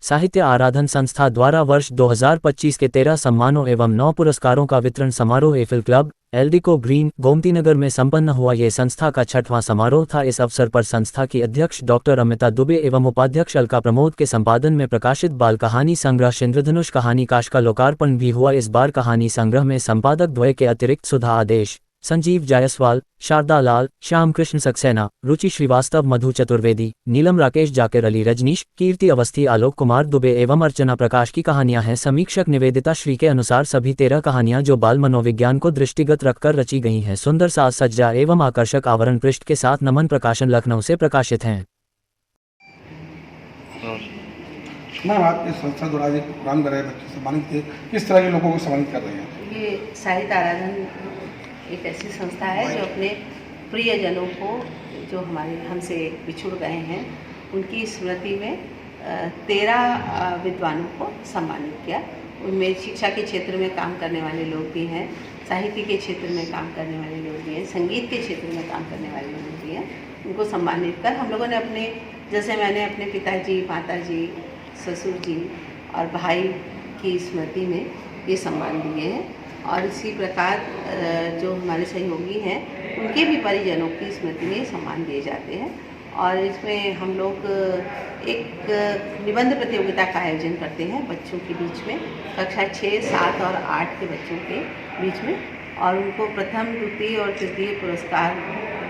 साहित्य आराधन संस्था द्वारा वर्ष 2025 के 13 सम्मानों एवं 9 पुरस्कारों का वितरण समारोह Eiffel club Eldeco green Gomtinagar में संपन्न हुआ। ये संस्था का 6वां समारोह था। इस अवसर पर संस्था की अध्यक्ष डॉक्टर अमिता दुबे एवं उपाध्यक्ष अलका प्रमोद के संपादन में प्रकाशित बाल कहानी संग्रह इंद्रधनुष कहानी काश का लोकार्पण भी हुआ। इस बार कहानी संग्रह में संपादक द्वय के अतिरिक्त सुधा आदेश, संजीव जायसवाल, शारदा लाल, श्याम कृष्ण सक्सेना, रुचि श्रीवास्तव, मधु चतुर्वेदी, नीलम राकेश, जाकिर अली रजनीश, कीर्ति अवस्थी, आलोक कुमार दुबे एवं अर्चना प्रकाश की कहानियां हैं। समीक्षक निवेदिता श्री के अनुसार सभी 13 कहानियां जो बाल मनोविज्ञान को दृष्टिगत रखकर रची गई हैं, सुंदर साज सज्जा एवं आकर्षक आवरण पृष्ठ के साथ नमन प्रकाशन लखनऊ से प्रकाशित हैं। मैम, आपके संस्था द्वारा एक प्रोग्राम कर रहे हैं, बच्चे सम्मानित किए, किस तरह के लोगों को सम्मानित कर रहे हैं? ये साहित्य आराधन एक ऐसी संस्था है जो अपने प्रियजनों को, जो हमारे हमसे बिछुड़ गए हैं, उनकी स्मृति में 13 विद्वानों को सम्मानित किया। उनमें शिक्षा के क्षेत्र में काम करने वाले लोग भी हैं, साहित्य के क्षेत्र में काम करने वाले लोग भी हैं, संगीत के क्षेत्र में काम करने वाले लोग भी हैं। उनको सम्मानित कर हम लोगों ने अपने, जैसे मैंने अपने पिताजी, माताजी, ससुर जी और भाई की स्मृति में ये सम्मान दिए हैं। और इसी प्रकार जो हमारे सहयोगी हैं उनके भी परिजनों की स्मृति में सम्मान दिए जाते हैं। और इसमें हम लोग एक निबंध प्रतियोगिता का आयोजन करते हैं बच्चों के बीच में, कक्षा 6, 7 और 8 के बच्चों के बीच में। और उनको प्रथम, द्वितीय और तृतीय पुरस्कार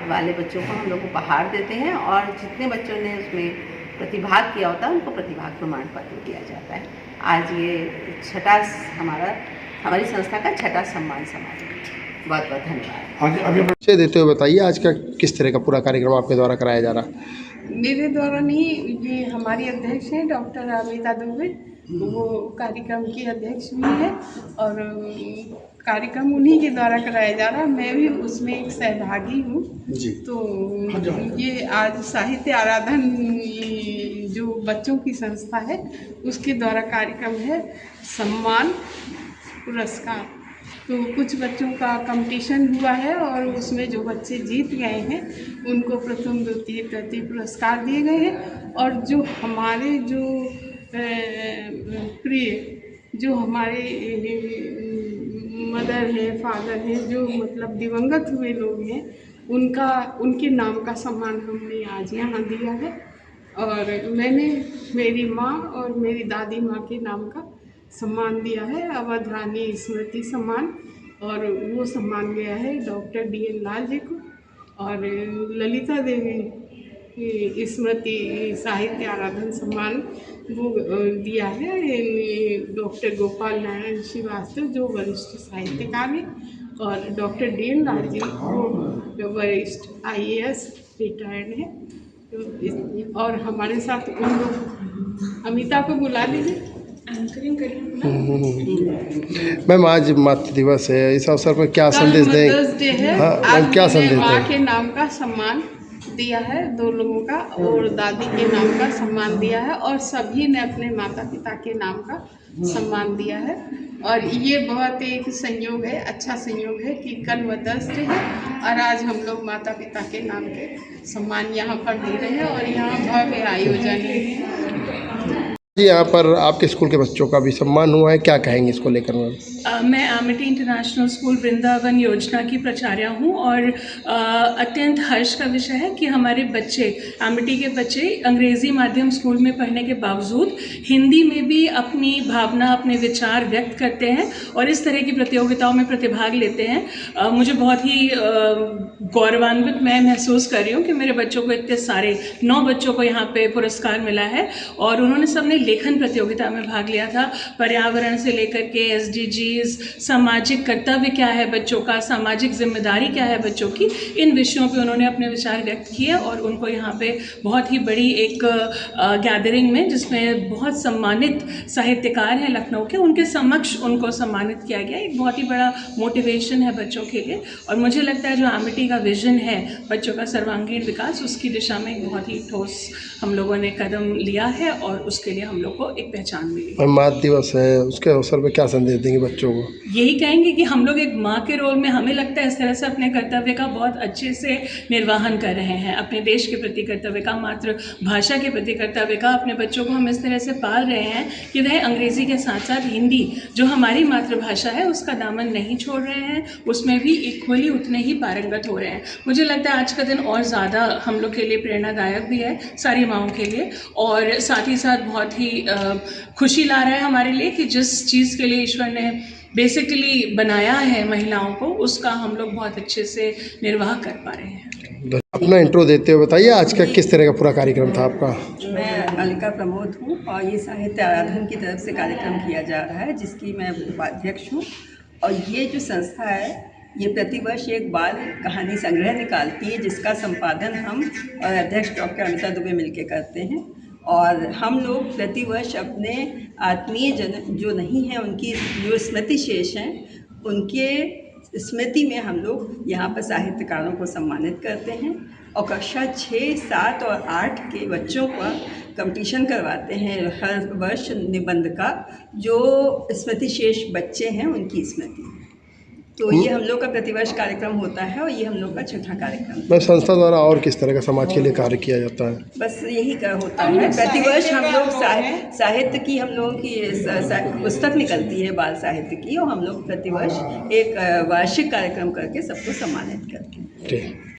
वाले बच्चों को हम लोग उपहार देते हैं। और जितने बच्चों ने उसमें प्रतिभाग किया होता है उनको प्रतिभाग प्रमाण पत्र दिया जाता है। आज ये हमारी संस्था का 6वां सम्मान समारोह। बहुत बहुत धन्यवाद। अभी परिचय देते हुए बताइए, आज का किस तरह का पूरा कार्यक्रम आपके द्वारा कराया जा रहा है? मेरे द्वारा नहीं, ये हमारी अध्यक्ष हैं डॉक्टर अमिता दुबे, वो कार्यक्रम की अध्यक्ष भी है और कार्यक्रम उन्हीं के द्वारा कराया जा रहा है। मैं भी उसमें एक सहभागी हूँ। तो ये आज साहित्य आराधन जो बच्चों की संस्था है उसके द्वारा कार्यक्रम है सम्मान पुरस्कार। तो कुछ बच्चों का कंपटीशन हुआ है और उसमें जो बच्चे जीत गए हैं उनको प्रथम, द्वितीय, तृतीय पुरस्कार दिए गए हैं। और जो हमारे प्रिय, जो हमारे मदर है, फादर है, जो मतलब दिवंगत हुए लोग हैं, उनके नाम का सम्मान हमने आज यहाँ दिया है। और मैंने मेरी माँ और मेरी दादी माँ के नाम का सम्मान दिया है, अवध रानी स्मृति सम्मान। और वो सम्मान गया है डॉक्टर DN लाल जी को। और ललिता देवी स्मृति साहित्य आराधन सम्मान वो दिया है डॉक्टर गोपाल नारायण श्रीवास्तव, जो वरिष्ठ साहित्यकार हैं। और डॉक्टर DN लाल जी वो वरिष्ठ IAS रिटायर्ड है। तो और हमारे साथ उन लोग, अमिता को बुला दीजिए। मैम, आज मातृ दिवस है, इस अवसर पर क्या संदेश दें? मदर्स डे है। हाँ, क्या संदेश दें? माँ के नाम का सम्मान दिया है 2 लोगों का, और दादी के नाम का सम्मान दिया है, और सभी ने अपने माता पिता के नाम का सम्मान दिया है। और ये बहुत एक संयोग है, अच्छा संयोग है कि कल मदर्स डे है और आज हम लोग माता पिता के नाम के सम्मान यहाँ पर दे रहे हैं। और यहाँ भव्य आयोजन है। जी, यहाँ पर आपके स्कूल के बच्चों का भी सम्मान हुआ है, क्या कहेंगे इसको लेकर? मैं आमिटी इंटरनेशनल स्कूल वृंदावन योजना की प्राचार्य हूँ और अत्यंत हर्ष का विषय है कि हमारे बच्चे, आमिटी के बच्चे अंग्रेज़ी माध्यम स्कूल में पढ़ने के बावजूद हिंदी में भी अपनी भावना, अपने विचार व्यक्त करते हैं और इस तरह की प्रतियोगिताओं में प्रतिभाग लेते हैं। मुझे बहुत ही गौरवान्वित मैं महसूस कर रही हूँ कि मेरे बच्चों को इतने सारे 9 बच्चों को यहाँ पे पुरस्कार मिला है। और उन्होंने सबने लेखन प्रतियोगिता में भाग लिया था। पर्यावरण से लेकर के SDGs, सामाजिक कर्तव्य क्या है बच्चों का, सामाजिक जिम्मेदारी क्या है बच्चों की, इन विषयों पे उन्होंने अपने विचार व्यक्त किए। और उनको यहाँ पे बहुत ही बड़ी एक गैदरिंग में, जिसमें बहुत सम्मानित साहित्यकार हैं लखनऊ के, उनके समक्ष उनको सम्मानित किया गया। एक बहुत ही बड़ा मोटिवेशन है बच्चों के लिए। और मुझे लगता है जो आमिटी का विजन है बच्चों का सर्वांगीण विकास, उसकी दिशा में एक बहुत ही ठोस हम लोगों ने कदम लिया है और उसके लिए हम लोग को एक पहचान मिली। और मातृ दिवस है, उसके अवसर पर क्या संदेश देंगे बच्चों को? यही कहेंगे कि हम लोग एक माँ के रोल में, हमें लगता है इस तरह से अपने कर्तव्य का बहुत अच्छे से निर्वहन कर रहे हैं, अपने देश के प्रति कर्तव्य का, मातृभाषा के प्रति कर्तव्य का। अपने बच्चों को हम इस तरह से पाल रहे हैं कि वह अंग्रेज़ी के साथ साथ हिंदी, जो हमारी मातृभाषा है, उसका दामन नहीं छोड़ रहे हैं, उसमें भी इक्वली उतने ही पारंगत हो रहे हैं। मुझे लगता है आज का दिन और ज़्यादा हम लोग के लिए प्रेरणादायक भी है, सारी माँओं के लिए, और साथ ही साथ बहुत ही खुशी ला रहा है हमारे लिए कि जिस चीज़ के लिए ईश्वर ने बेसिकली बनाया है महिलाओं को, उसका हम लोग बहुत अच्छे से निर्वाह कर पा रहे हैं। अपना इंट्रो देते हुए बताइए आज का किस तरह का पूरा कार्यक्रम था आपका? मैं अलका प्रमोद हूँ और ये साहित्य आराधन की तरफ से कार्यक्रम किया जा रहा है, जिसकी मैं उपाध्यक्ष हूँ। और ये जो संस्था है, ये प्रतिवर्ष एक बाल कहानी संग्रह निकालती है, जिसका संपादन हम और अध्यक्ष डॉक्टर अमिता दुबे मिलकर करते हैं। और हम लोग प्रतिवर्ष अपने आत्मीय जन जो नहीं हैं, उनकी जो स्मृति शेष हैं, उनके स्मृति में हम लोग यहाँ पर साहित्यकारों को सम्मानित करते हैं। और कक्षा 6, 7 और 8 के बच्चों का कंपटीशन करवाते हैं हर वर्ष निबंध का, जो स्मृति शेष बच्चे हैं उनकी स्मृति। तो ये हम लोग का प्रतिवर्ष कार्यक्रम होता है और ये हम लोग का छठा कार्यक्रम है। बस संस्था द्वारा और किस तरह का समाज के लिए कार्य किया जाता है? बस यही का होता है, प्रतिवर्ष हम लोग साहित्य की, हम लोगों की पुस्तक निकलती है बाल साहित्य की, और हम लोग प्रतिवर्ष एक वार्षिक कार्यक्रम करके सबको सम्मानित करते हैं। ठीक।